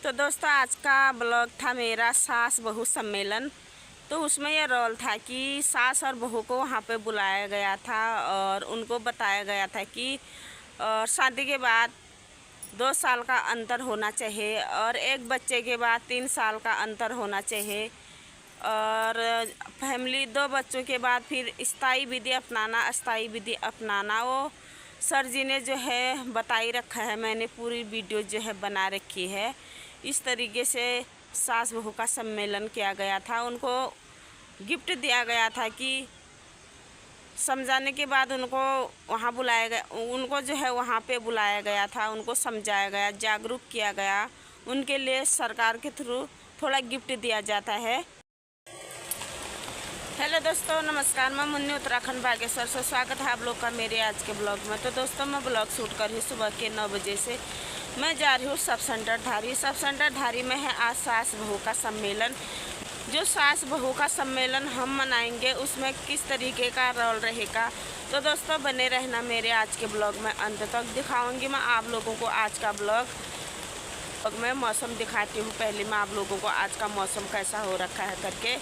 तो दोस्तों आज का ब्लॉग था मेरा सास बहू सम्मेलन। तो उसमें यह रोल था कि सास और बहू को वहाँ पे बुलाया गया था और उनको बताया गया था कि शादी के बाद 2 साल का अंतर होना चाहिए और एक बच्चे के बाद 3 साल का अंतर होना चाहिए और फैमिली 2 बच्चों के बाद फिर स्थायी विधि अपनाना, अस्थायी विधि अपनाना। वो सर जी ने जो है बताई रखा है, मैंने पूरी वीडियो जो है बना रखी है। इस तरीके से सास बहू का सम्मेलन किया गया था। उनको गिफ्ट दिया गया था कि समझाने के बाद उनको वहाँ बुलाया गया, उनको जो है वहाँ पे बुलाया गया था, उनको समझाया गया, जागरूक किया गया। उनके लिए सरकार के थ्रू थोड़ा गिफ्ट दिया जाता है। हेलो दोस्तों, नमस्कार। मैं मुन्नी उत्तराखंड बागेश्वर से स्वागत है आप लोग का मेरे आज के ब्लॉग में। तो दोस्तों मैं ब्लॉग शूट कर रही हूँ सुबह के 9 बजे से। मैं जा रही हूँ सब सेंटर धारी। सब सेंटर धारी में है आज सास बहू का सम्मेलन। जो सास बहू का सम्मेलन हम मनाएंगे उसमें किस तरीके का रोल रहेगा, तो दोस्तों बने रहना मेरे आज के ब्लॉग में। अंत तक दिखाऊंगी मैं आप लोगों को आज का ब्लॉग में। मौसम दिखाती हूँ पहले मैं आप लोगों को आज का मौसम कैसा हो रखा है करके।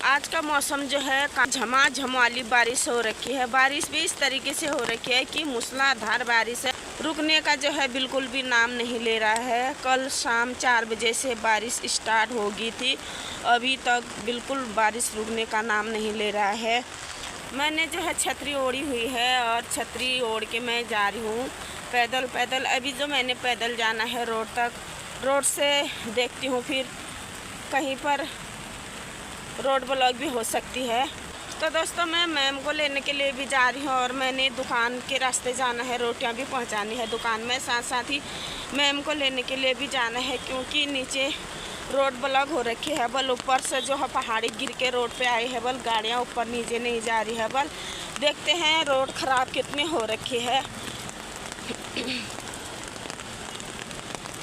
आज का मौसम जो है झमाझम वाली बारिश हो रखी है। बारिश भी इस तरीके से हो रखी है कि मूसलाधार बारिश है, रुकने का जो है बिल्कुल भी नाम नहीं ले रहा है। कल शाम 4 बजे से बारिश स्टार्ट हो गई थी, अभी तक बिल्कुल बारिश रुकने का नाम नहीं ले रहा है। मैंने जो है छतरी ओढ़ी हुई है और छतरी ओढ़ के मैं जा रही हूँ पैदल। अभी जो मैंने पैदल जाना है रोड तक, रोड से देखती हूँ फिर कहीं पर रोड ब्लॉक भी हो सकती है। तो दोस्तों मैं मैम को लेने के लिए भी जा रही हूँ और मैंने दुकान के रास्ते जाना है, रोटियाँ भी पहुँचानी है दुकान में। साथ साथ ही मैम को लेने के लिए भी जाना है क्योंकि नीचे रोड ब्लॉक हो रखी है। बल ऊपर से जो है पहाड़ी गिर के रोड पे आई है, बल गाड़ियाँ ऊपर नीचे नहीं जा रही है। बल देखते हैं रोड ख़राब कितनी हो रखी है।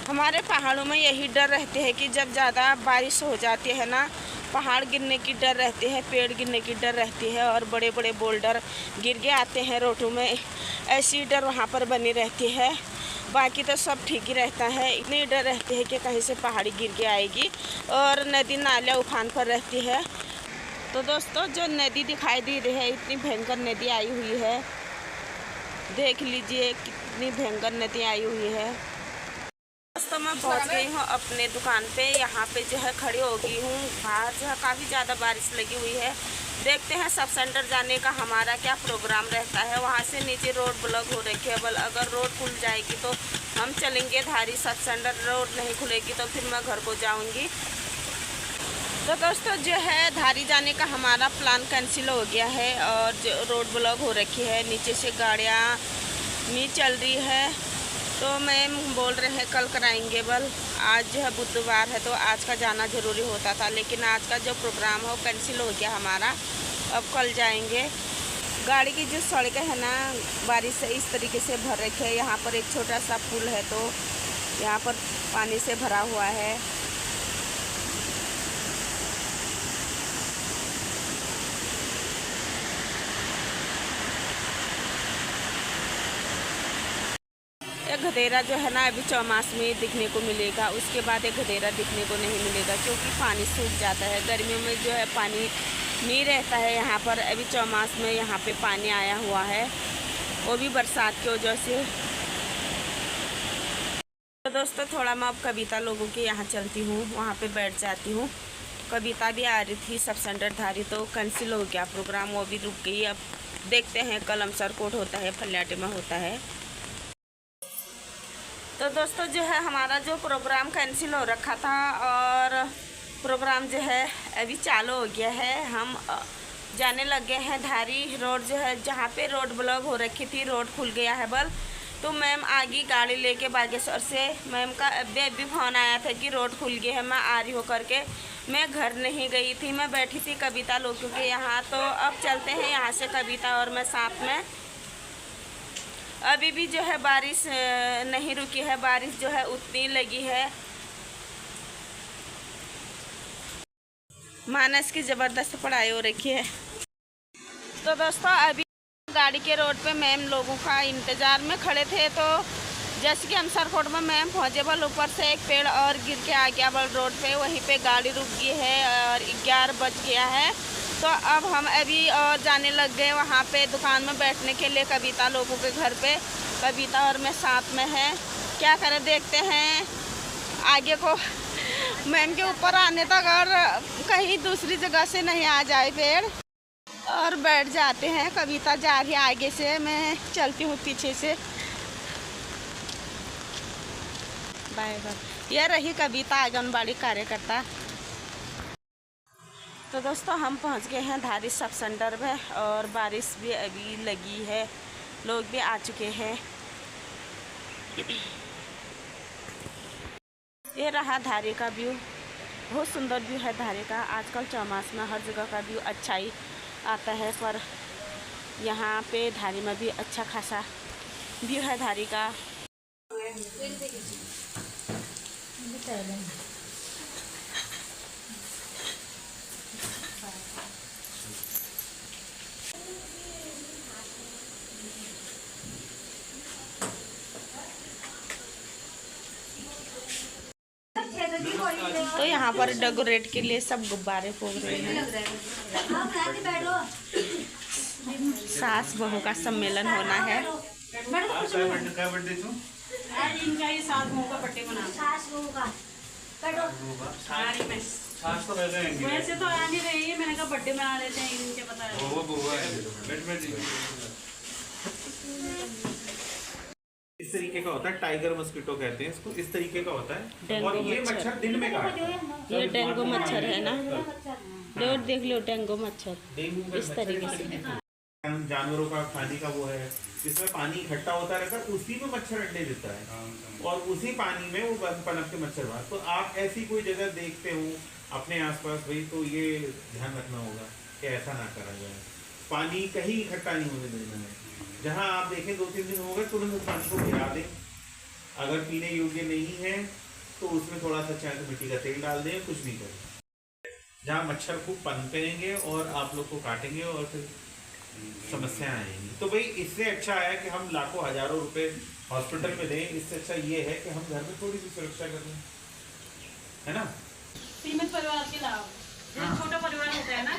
हमारे पहाड़ों में यही डर रहते है कि जब ज़्यादा बारिश हो जाती है ना, पहाड़ गिरने की डर रहती है, पेड़ गिरने की डर रहती है और बड़े बड़े बोल्डर गिर के आते हैं रोडों में। ऐसी डर वहाँ पर बनी रहती है, बाकी तो सब ठीक ही रहता है। इतनी डर रहती है कि कहीं से पहाड़ी गिर के आएगी और नदी नाले उफान पर रहती है। तो दोस्तों जो नदी दिखाई दे रही है, इतनी भयंकर नदी आई हुई है, देख लीजिए कितनी भयंकर नदी आई हुई है। दोस्तों मैं पहुंच गई हूँ अपने दुकान पे। यहाँ पे जो है खड़ी हो गई हूँ। बाहर जो है काफ़ी ज़्यादा बारिश लगी हुई है। देखते हैं सब सेंटर जाने का हमारा क्या प्रोग्राम रहता है। वहाँ से नीचे रोड ब्लॉक हो रखी है, बल अगर रोड खुल जाएगी तो हम चलेंगे धारी। सब सेंटर रोड नहीं खुलेगी तो फिर मैं घर को जाऊँगी। तो दोस्तों जो है धारी जाने का हमारा प्लान कैंसिल हो गया है और जो रोड ब्लॉक हो रखी है, नीचे से गाड़ियाँ नहीं चल रही है। तो मैम बोल रहे हैं कल कराएंगे। बल आज जो है बुधवार है तो आज का जाना ज़रूरी होता था, लेकिन आज का जो प्रोग्राम है वो कैंसिल हो गया हमारा। अब कल जाएंगे। गाड़ी की जो सड़कें है ना, बारिश से इस तरीके से भर रखी है। यहाँ पर एक छोटा सा पुल है तो यहाँ पर पानी से भरा हुआ है। गधेरा जो है ना अभी चौमास में दिखने को मिलेगा, उसके बाद एक गधेरा दिखने को नहीं मिलेगा क्योंकि पानी सूख जाता है। गर्मियों में जो है पानी नहीं रहता है यहाँ पर। अभी चौमास में यहाँ पे पानी आया हुआ है, वो भी बरसात की वजह से। तो दोस्तों थोड़ा मैं अब कविता लोगों के यहाँ चलती हूँ, वहाँ पे बैठ जाती हूँ। कविता भी आ रही थी सब सेंटर धारी, तो कैंसिल हो गया प्रोग्राम, वो भी रुक गई। अब देखते हैं कल अमसरकोट होता है, फल्याटे में होता है। तो दोस्तों जो है हमारा जो प्रोग्राम कैंसिल हो रखा था और प्रोग्राम जो है अभी चालू हो गया है। हम जाने लग गए हैं धारी। रोड जो है जहाँ पे रोड ब्लॉक हो रखी थी, रोड खुल गया है बल। तो मैम आ गई गाड़ी लेके बागेश्वर से। मैम का अभी फ़ोन आया था कि रोड खुल गया है, मैं आ रही हूँ करके। मैं घर नहीं गई थी, मैं बैठी थी कविता लोगों के यहाँ। तो अब चलते हैं यहाँ से कविता और मैं साथ में। अभी भी जो है बारिश नहीं रुकी है, बारिश जो है उतनी लगी है। मानस की ज़बरदस्त पढ़ाई हो रखी है। तो दोस्तों अभी गाड़ी के रोड पे मैम लोगों का इंतज़ार में खड़े थे, तो जैसे कि हम सरकोट में मैम पहुँचे बल ऊपर से एक पेड़ और गिर के आ गया बल रोड पे, वहीं पे गाड़ी रुक गई है और 11 बज गया है। तो अब हम अभी और जाने लग गए वहाँ पे दुकान में बैठने के लिए, कविता लोगों के घर पे। कविता और मैं साथ में हैं, क्या करें देखते हैं आगे को मैम के ऊपर आने तक, और कहीं दूसरी जगह से नहीं आ जाए पेड़, और बैठ जाते हैं। कविता जा रही है आगे से, मैं चलती हूँ पीछे से। Bye bye. यह रही कविता आंगनबाड़ी कार्यकर्ता। तो दोस्तों हम पहुंच गए हैं धारी सब सेंटर में, और बारिश भी अभी लगी है, लोग भी आ चुके हैं। ये रहा धारी का व्यू, बहुत सुंदर व्यू है धारी का। आजकल चौमास में हर जगह का व्यू अच्छा ही आता है, पर यहाँ पे धारी में भी अच्छा खासा व्यू है धारी का। तो यहाँ पर डेकोरेट के लिए सब गुब्बारे फूक रहे हैं। सास बहू का सम्मेलन होना है। इनका ये सास बहू का बर्थडे मना, वैसे तो आ नहीं रही है, मैंने कहा बर्थडे मना लेते हैं इनके, पता है। इस तरीके का होता है, टाइगर मस्कीटो कहते हैं इसको। इस तरीके का होता है, और ये मच्छर दिन में काटता है। ये डेंगू मच्छर है ना, रोड देख लो, डेंगू मच्छर इस तरीके से। जानवरों का खाने का वो है, जिसमें पानी इकट्ठा होता रहता है, उसी में मच्छर अंडे देता है, और उसी पानी में वो पनप के मच्छर बाहर। तो आप ऐसी कोई जगह देखते हो अपने आसपास भाई, तो ये ध्यान रखना होगा कि ऐसा ना करा जाए। पानी कहीं इकट्ठा नहीं होने देना है। जहाँ आप देखें 2-3 दिन हो गए, तुरंत उस पानी को गिरा दें। अगर पीने योग्य नहीं है तो उसमें थोड़ा सा चाहे तो मिट्टी का तेल डाल दें, कुछ नहीं करें। जहाँ मच्छर खूब पनपेंगे और आप लोग को काटेंगे और फिर समस्या आएंगी। तो भाई इससे अच्छा है कि हम लाखों हजारों रुपए हॉस्पिटल में दें, इससे अच्छा ये है कि हम घर में थोड़ी सी सुरक्षा कर लें, है ना। सीमित परिवार के लाभ, जैसे छोटा परिवार होता है ना,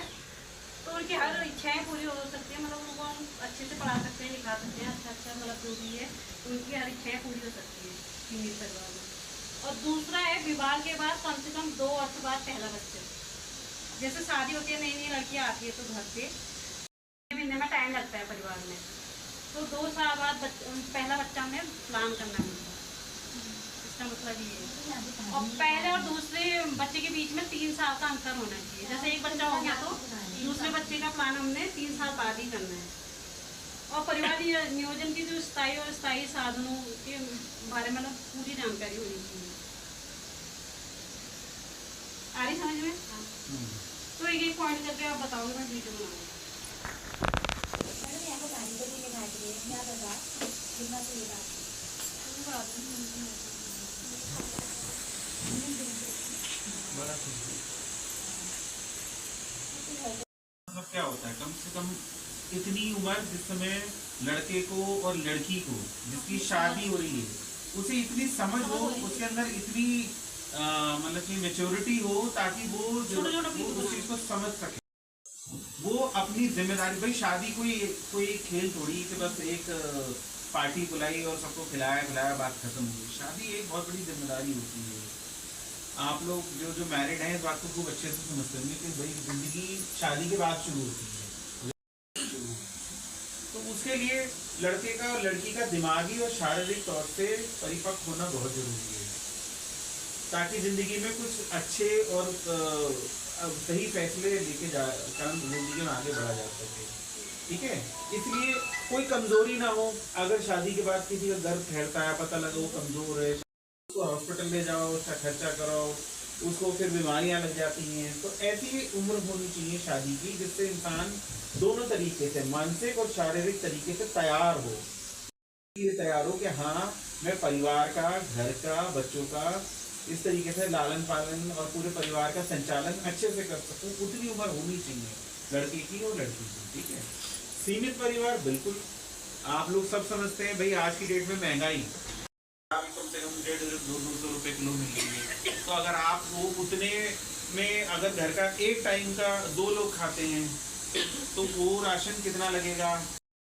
तो उनकी हर इच्छाएं पूरी हो सकती है, मतलब उनको हम अच्छे से पढ़ा सकते हैं, लिखा सकते हैं, अच्छा मतलब जो भी है उनकी हर इच्छाएं पूरी हो सकती है सीमित परिवार में। और दूसरा है विवाह के बाद कम से कम 2 वर्ष बाद पहला बच्चा। जैसे शादी होती है, नई नई लड़कियाँ आती है तो घर पे महीने में टाइम लगता है परिवार में, तो 2 साल बाद पहला बच्चा हमें प्लान करना मिलता है। इसका मतलब ये है। और पहले और दूसरे बच्चे के बीच में 3 साल का अंतर होना चाहिए। जैसे एक बच्चा हो गया तो दूसरे बच्चे का प्लान हमने 3 साल बाद ही करना है। और परिवार नियोजन की जो स्थायी और स्थायी साधनों के बारे में पूरी जानकारी होनी चाहिए। आ रही समझ में? तो एक पॉइंट करके आप बताओगे, मैं वीडियो बनाऊंगी। मतलब क्या होता है, कम से कम इतनी उम्र जिस समय लड़के को और लड़की को जिसकी शादी हो रही है, उसे इतनी समझ हो, उसके अंदर इतनी मतलब कि मैच्योरिटी हो, ताकि वो उस चीज को समझ सके, वो अपनी जिम्मेदारी। भाई शादी कोई खेल थोड़ी कि बस एक पार्टी बुलाई और सबको खिलाया बात खत्म हो गई। शादी एक बहुत बड़ी जिम्मेदारी होती है। आप लोग जो मैरिड हैं इस बात को खूब अच्छे से समझते होंगे कि भाई जिंदगी शादी के बाद शुरू होती है। तो उसके लिए लड़के का और लड़की का दिमागी और शारीरिक तौर से परिपक्व होना बहुत जरूरी है, ताकि जिंदगी में कुछ अच्छे और सही फैसले लेके जिंदगी में आगे बढ़ा जा सके। ठीक है, इसलिए कोई कमजोरी ना हो। अगर शादी के बाद किसी का गर्भ फैलता है, पता लगा वो कमजोर है, उसको हॉस्पिटल ले जाओ, उसका खर्चा कराओ, उसको फिर बीमारियां लग जाती हैं। तो ऐसी उम्र होनी चाहिए शादी की जिससे इंसान दोनों तरीके से, मानसिक और शारीरिक तरीके से तैयार हो। ये तैयार हो कि हाँ मैं परिवार का, घर का, बच्चों का इस तरीके से लालन पालन और पूरे परिवार का संचालन अच्छे से कर सकूं। उतनी उम्र होनी चाहिए लड़के की और लड़की की। ठीक है, सीमित परिवार बिल्कुल आप लोग सब समझते हैं भाई, आज की डेट में महंगाई कम से कम 150-200 रुपए किलो मिलेंगे। तो अगर आप वो उतने में अगर घर का एक टाइम का 2 लोग खाते हैं तो वो राशन कितना लगेगा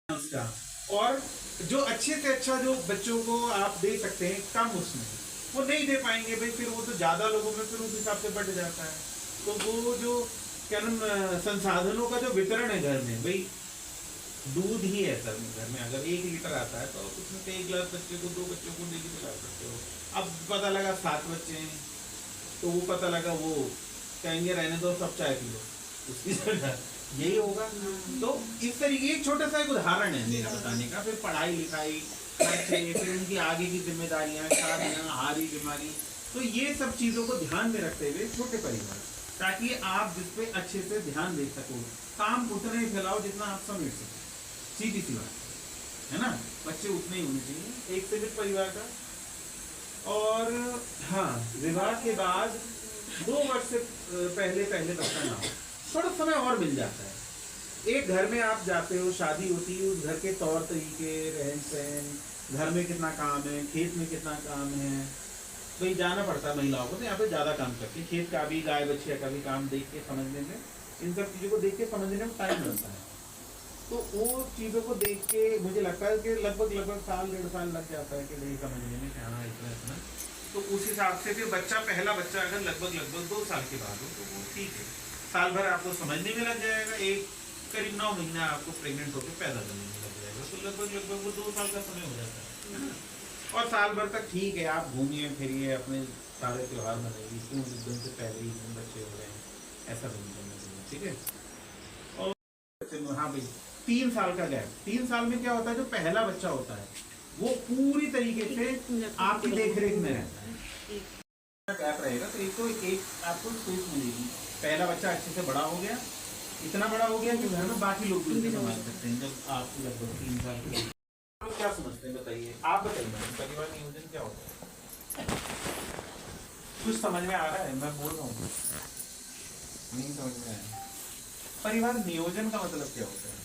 उसका। और जो अच्छे से अच्छा जो बच्चों को आप दे सकते हैं कम उसमें वो नहीं दे पाएंगे भाई, फिर वो तो ज्यादा लोगों में फिर उस हिसाब से बढ़ जाता है। तो वो जो क्या नाम संसाधनों का जो वितरण है घर में, भाई दूध ही है सर घर में अगर 1 लीटर आता है तो उसमें से 1 गिलास बच्चे को 2 बच्चों को नहीं पिला सकते हो। अब पता लगा 7 बच्चे हैं तो वो पता लगा वो कहेंगे रहने दो सब चाय पी लो, उसकी जगह यही होगा। तो इस तरीके एक छोटा सा एक उदाहरण है मेरा बताने का। फिर पढ़ाई लिखाई खर्चे, फिर उनकी आगे की जिम्मेदारियां, शादियां, हारी बीमारी, तो ये सब चीजों को ध्यान में रखते हुए छोटे परिवार, ताकि आप जिस पे अच्छे से ध्यान दे सको, काम उतना ही फैलाओ जितना आप समेट सको, सीधी सी बात है ना। बच्चे उतने ही होने चाहिए एक से भी परिवार का। और हाँ, विवाह के बाद 2 वर्ष से पहले बच्चा ना हो, थोड़ा समय और मिल जाता है। एक घर में आप जाते हो, शादी होती है, उस घर के तौर तरीके, रहन सहन, घर में कितना काम है, खेत में कितना काम है, भाई जाना पड़ता है महिलाओं को, तो यहाँ पे ज्यादा काम करती है, खेत का भी, गाय बछिया का भी काम देख के समझने में, इन सब चीजों को देख के समझने में टाइम लगता है। तो वो चीजों को देख के मुझे लगता है कि लगभग 1.5 साल लग जाता है कि नहीं समझने में, हाँ इतना। तो उस हिसाब से फिर बच्चा, पहला बच्चा अगर लगभग 2 साल के बाद हो तो वो ठीक है, साल भर आपको समझने में लग जाएगा, एक करीब 9 महीना आपको प्रेग्नेंट होकर पैदा करने में लग जाएगा, तो लगभग वो 2 साल का समय हो जाता है। और साल भर तक ठीक है, आप घूमिए फिरिए, अपने सारे त्योहार मनाइए, क्यों एकदम से पहले ही बच्चे हो रहे हैं, ऐसा नहीं करना चाहिए, ठीक है। और हाँ भाई 3 साल का गैप, 3 साल में क्या होता है, जो पहला बच्चा होता है वो पूरी तरीके से आपकी देखरेख में रहता है। गैप रहेगा तो एक आपको स्पेस मिलेगी, पहला बच्चा अच्छे से बड़ा हो गया, इतना बड़ा हो गया कि घर में बाकी लोग भी संभाल सकते हैं। जब आपको लगभग 3 साल के लोग क्या समझते हैं, बताइए, आप बताइए मैडम, परिवार नियोजन क्या होता है? कुछ समझ में आ रहा है? मैं बोल रहा हूँ नहीं समझ में आया। परिवार नियोजन का मतलब क्या होता है?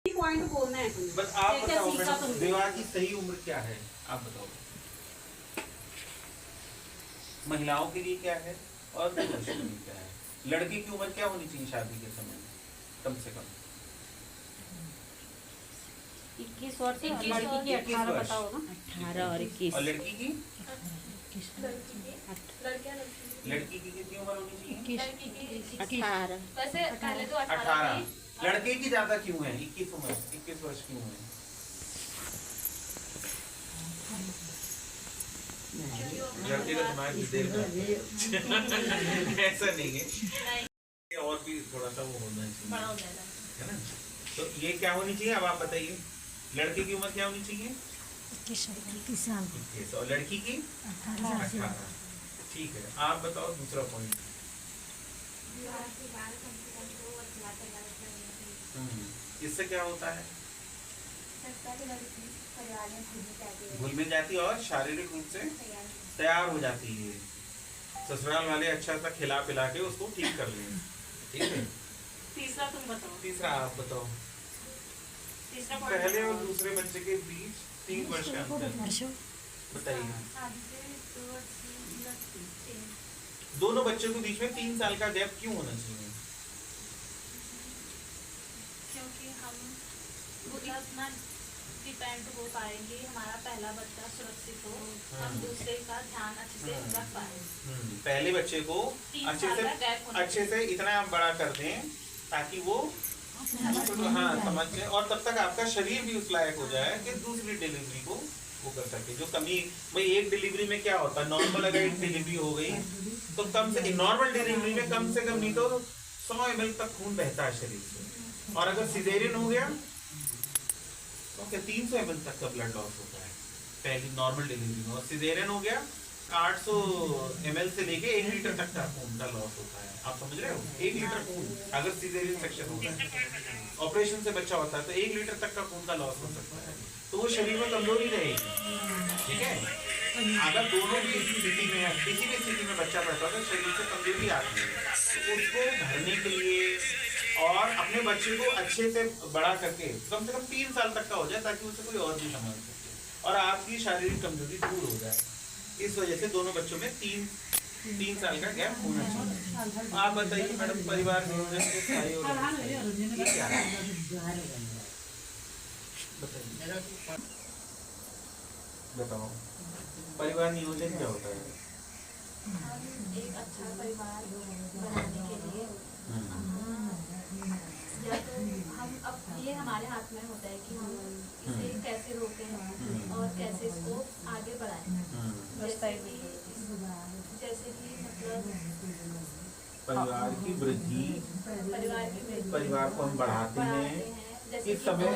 पॉइंट बोलना है बस आप बताओ, विवाह की सही उम्र क्या है, आप बताओ। महिलाओं के लिए क्या है और पुरुषों के लिए क्या है? लड़की की उम्र क्या होनी चाहिए शादी के समय में? कम से कम 21 वर्ष, लड़की की 18 बताओ ना। 18 और 21। और लड़की की कितनी उम्र होनी चाहिए? 18। वैसे पहले तो 18। लड़के की ज्यादा क्यों है? 21 वर्ष क्यों है? लड़के का दिमाग ऐसा नहीं है, और भी थोड़ा सा वो होना चाहिए, है ना। तो ये क्या होनी चाहिए, अब आप बताइए, लड़के की उम्र क्या होनी चाहिए? 21 और लड़की की 18। ठीक है, आप बताओ दूसरा पॉइंट। इससे क्या होता है? घुल मिल जाती है और शारीरिक रूप से तैयार हो जाती है। ससुराल वाले अच्छा सा खिला पिला के उसको ठीक कर लें, ठीक है। तीसरा तुम बताओ। तीसरा आप बताओ। तीसरा पहले और दूसरे बच्चे के बीच 3 वर्ष का अंतर, बताइए। दोनों बच्चों के बीच में 3 साल का गैप क्यों होना चाहिए? क्योंकि हम उतना डिपेंड हो पाएंगे, हमारा पहला बच्चा सुरक्षित हो, हम दूसरे का ध्यान अच्छे से रख पाए। पहले बच्चे को अच्छे से इतना बड़ा कर दें ताकि वो हाँ समझ जाए, और तब तक आपका शरीर भी उस लायक हो जाए कि दूसरी डिलीवरी को वो कर सके। जो कमी भाई एक डिलीवरी में क्या होता है, नॉर्मल अगर एक डिलीवरी हो गई तो कम से नॉर्मल डिलीवरी में कम से कम नहीं तो 100 ml तक खून बहता है शरीर से, और अगर सिजेरियन हो गया तो क्या 300 ml तक का ब्लड लॉस होता है पहली नॉर्मल डिलीवरी में, और सिजेरियन हो गया 800 ml से लेके 1 लीटर तक का खून का लॉस होता है। आप समझ रहे हो? 1 लीटर खून अगर सिजेरियन सेक्शन होता है, ऑपरेशन से बच्चा होता है तो 1 लीटर तक का खून का लॉस हो सकता है, तो वो शरीर में कमजोरी रहेगी, ठीक है। अगर दोनों भी स्थिति में किसी भी स्थिति में बच्चा पैदा होता है तो शरीर से कमजोरी आती है, तो उसको भरने के लिए और अपने बच्चे को अच्छे से बड़ा करके कम से कम 3 साल तक का हो जाए ताकि उसे कोई और भी संभाल सके। और आपकी शारीरिक कमजोरी दूर हो जाए। इस वजह से दोनों बच्चों में 3 साल का गैप होना चाहिए। आप बताइए मैडम, परिवार नियोजन के स्थायी और ये क्या है? बताओ, परिवार नियोजन क्या होता है? हम एक अच्छा परिवार बनाने के लिए या तो हम अब ये हमारे हाथ में होता है कि हम इसे कैसे रोकें और कैसे इसको आगे बढ़ाएं। जैसे कि मतलब परिवार की वृद्धि, परिवार को हम बढ़ाते हैं। इस समय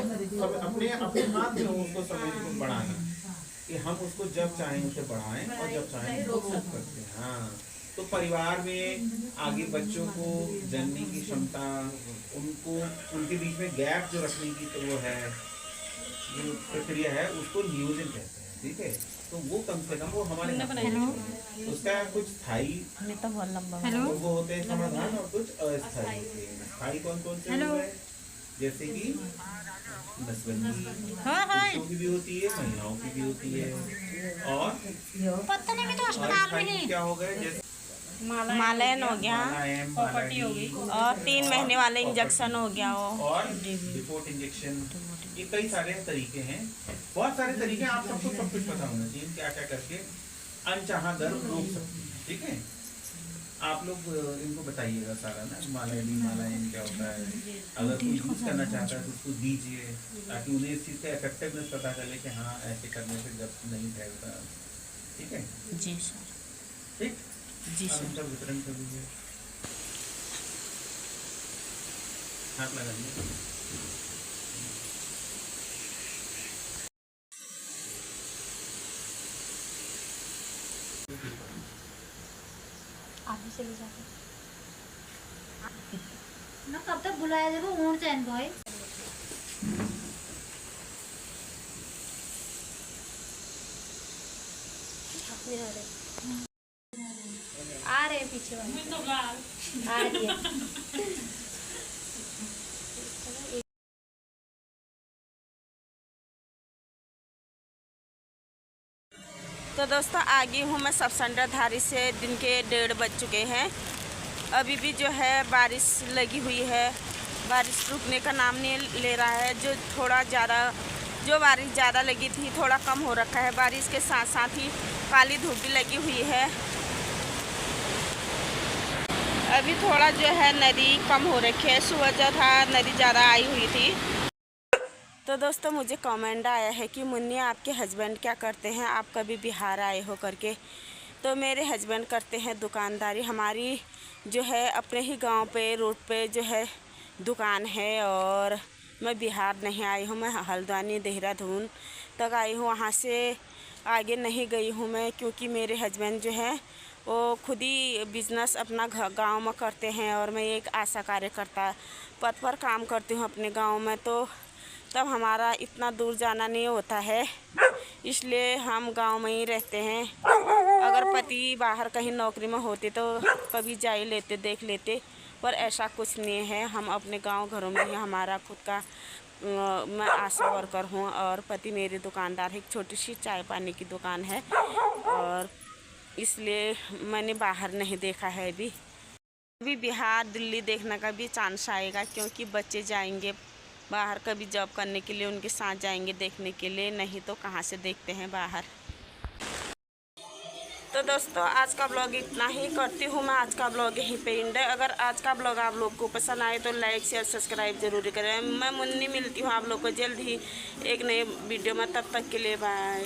अपने हाथ में उसको समय को बढ़ाना, कि हम उसको जब चाहें उसे बढ़ाएं और जब चाहें रोक सकते हैं। हाँ, तो परिवार में आगे बच्चों को जानने की क्षमता, उनको उनके बीच में गैप जो रखने की तो वो है, जो प्रक्रिया है, उसको नियोजन कहते हैं। ठीक है, तो वो कम से कम वो हमारे उसका कुछ स्थायी तो वो होते हैं समाधान और कुछ अस्थायी होते हैं। स्थायी कौन कौन से होते हैं? जैसे कि नसबंदी पुरुषों की भी होती है, महिलाओं की भी होती है। और क्या हो गए? जैसे मालयन हो गया, प्रॉपर्टी हो गई, और 3 महीने वाले इंजेक्शन हो गया वो, और रिपोर्ट इंजेक्शन। ये कई सारे तरीके हैं, बहुत सारे तरीके। आप सबको सब कुछ पता होना चाहिए क्या क्या करके अनचाहा गर्भ रोक सकते हैं। ठीक है, आप लोग इनको बताइएगा सारा ना, मालायन क्या होता है। अगर कोई यूज करना चाहता है तो उसको दीजिए, ताकि उन्हें इस चीज़ का इफेक्टिवनेस पता चले कि हाँ ऐसे करने से गर्भ नहीं फैलता। ठीक है जी सर। ठीक जी सर। उनका वितरण कर दीजिए, हाथ लगाइए। आप भी चले जाते ना, कब तक बुलाया देखो ऊँट चैन भाई। आ रहे हैं पीछे वाले आ रही है। तो दोस्तों आ गई हूँ मैं सब सेंटर धारी से। दिन के 1:30 बज चुके हैं। अभी भी जो है बारिश लगी हुई है, बारिश रुकने का नाम नहीं ले रहा है। जो बारिश ज़्यादा लगी थी थोड़ा कम हो रखा है। बारिश के साथ साथ ही काली धूप भी लगी हुई है। अभी थोड़ा जो है नदी कम हो रखी है, सुबह जो था नदी ज़्यादा आई हुई थी। तो दोस्तों मुझे कमेंट आया है कि मुन्नी आपके हस्बैंड क्या करते हैं, आप कभी बिहार आए हो करके। तो मेरे हस्बैंड करते हैं दुकानदारी। हमारी जो है अपने ही गांव पे रोड पे जो है दुकान है, और मैं बिहार नहीं आई हूँ। मैं हल्द्वानी देहरादून तक आई हूँ, वहाँ से आगे नहीं गई हूँ मैं, क्योंकि मेरे हस्बैंड जो है वो खुद ही बिज़नेस अपना गांव में करते हैं, और मैं एक आशा कार्यकर्ता पद पर काम करती हूँ अपने गाँव में। तो तब हमारा इतना दूर जाना नहीं होता है, इसलिए हम गांव में ही रहते हैं। अगर पति बाहर कहीं नौकरी में होते तो कभी जा ही लेते, देख लेते, पर ऐसा कुछ नहीं है। हम अपने गांव घरों में ही, हमारा खुद का मैं आशा वर्कर हूँ, और पति मेरे दुकानदार है। एक छोटी सी चाय पानी की दुकान है, और इसलिए मैंने बाहर नहीं देखा है। अभी बिहार दिल्ली देखने का भी चांस आएगा, क्योंकि बच्चे जाएंगे बाहर कभी जॉब करने के लिए, उनके साथ जाएंगे देखने के लिए, नहीं तो कहाँ से देखते हैं बाहर। तो दोस्तों आज का ब्लॉग इतना ही करती हूँ मैं। आज का ब्लॉग यहीं पे एंड है। अगर आज का ब्लॉग आप लोग को पसंद आए तो लाइक शेयर सब्सक्राइब जरूर करें। मैं मुन्नी मिलती हूँ आप लोग को जल्द ही एक नए वीडियो में, तब तक के लिए बाय।